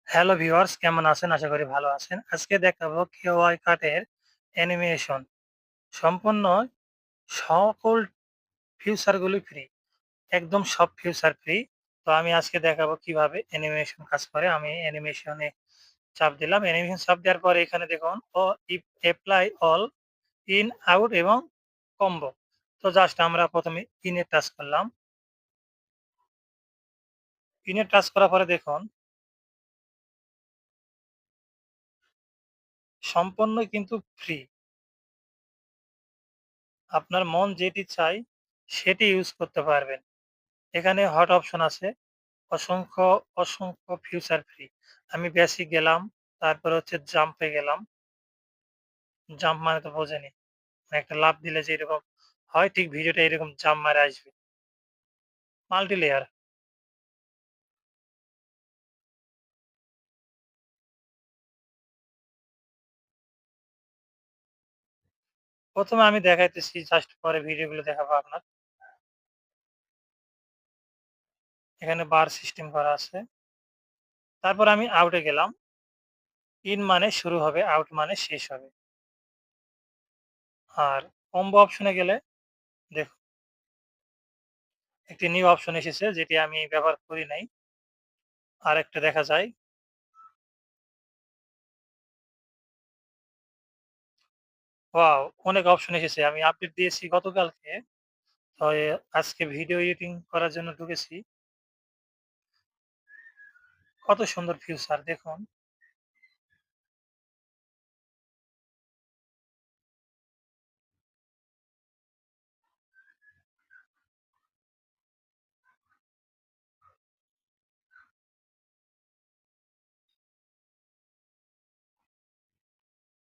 Hello viewers, কেমন আছেন? আশা করি ভালো আছেন। আজকে দেখাবো কেওয়াই কার্ডের অ্যানিমেশন। সম্পূর্ণ সকল ফিচারগুলি ফ্রি। একদম সব ফিচার ফ্রি। তো আমি আজকে দেখাবো কিভাবে অ্যানিমেশন কাজ করে। আমি অ্যানিমেশনে চাপ দিলাম। অ্যানিমেশন চাপ দেওয়ার পরে এখানে দেখুন এপ্লাই অল, ইন, আউট এবং কম্বো। তো জাস্ট আমরা প্রথমে ইন এ টাচ করলাম। ইন এ টাচ করার পরে দেখুন সম্পূর্ণ কিন্তু ফ্রি। আপনার মন যেটি চায় সেটি ইউজ করতে পারবেন। এখানে হট অপশন আছে। অসংখ্য, অসংখ্য ফিউচার ফ্রি। আমি বেসিক গেলাম, তারপরে হচ্ছে জাম্পে গেলাম। জাম্প মানে তো বোঝেনই। মানে একটা লাফ দিলে যেরকম হয় ঠিক ভিডিওটা এরকম জাম্প মারে আসবে। Multi layer. ১ম এ আমি দেখাইতেছি জাস্ট পরে ভিডিওগুলো দেখাবো আপনার। এখানে বার সিস্টেম করা আছে। তারপর আমি আউটে গেলাম। ইন মানে শুরু হবে, আউট মানে শেষ হবে। আর কম্বো অপশনে গেলে দেখুন একটি নিউ অপশন এসেছে যেটি আমি ব্যবহার করি নাই। আরেকটা দেখা যায়। ওয়াও! অনেক অপশন এসেছে। আমি আপডেট দিয়েছি গতকালকে। তো আজকে ভিডিও এডিটিং করার জন্য ঢুকেছি। কত সুন্দর ফিউচার দেখুন।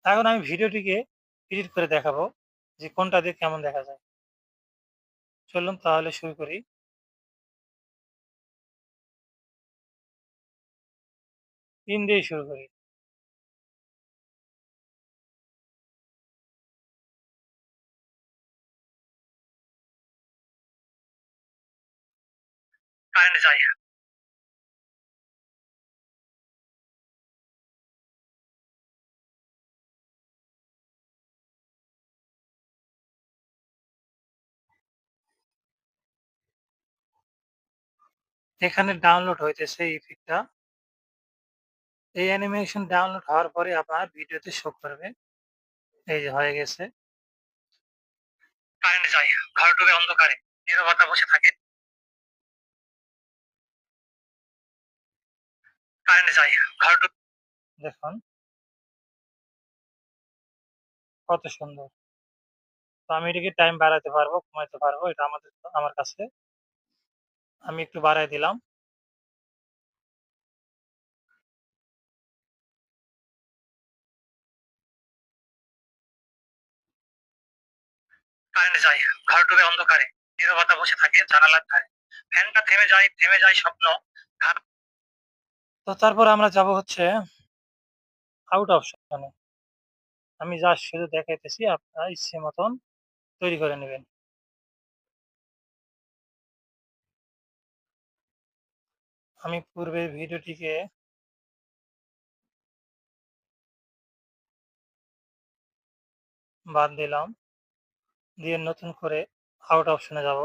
এখন আমি ভিডিওটিকে এডিট করে দেখাবো যে কোনটা দিয়ে কেমন দেখা যায়। চলুন তাহলে শুরু করি। ইন দিয়েই শুরু করি। কারেন্ট যায়। এখানে ডাউনলোড হইতেছে এই ইফেক্টটা। এই অ্যানিমেশন ডাউনলোড হওয়ার পরে আপনার ভিডিওতে শো করবে। এই যে হয়ে গেছে। কারেন্ট যায়। ঘর ডুবে অন্ধকারে। নীরবতা বসে থাকে। কারেন্ট যায়। ঘর ডুবে দেখুন কত সুন্দর। তো আমি এটাকে টাইম বাড়াতে পারবো, কমাইতে পারবো। এটা আমার কাছে। আমি একটু বাড়ায় দিলাম। কারেন্ট যায়। ঘর ডুবে অন্ধকারে। নীরবতা বসে থাকে জানালার ধারে। ফ্যানটা থেমে যায় স্বপ্ন। তো তারপর আমরা যাব হচ্ছে আউট অপশনে। আমি জাস্ট শুধু দেখাইতেছি আপনারা ইচ্ছে মতন তৈরি করে নেবেন। আমি পূর্বের ভিডিওটিকে বাদ দিলাম। দিয়ে নতুন করে আউট অপশনে যাব।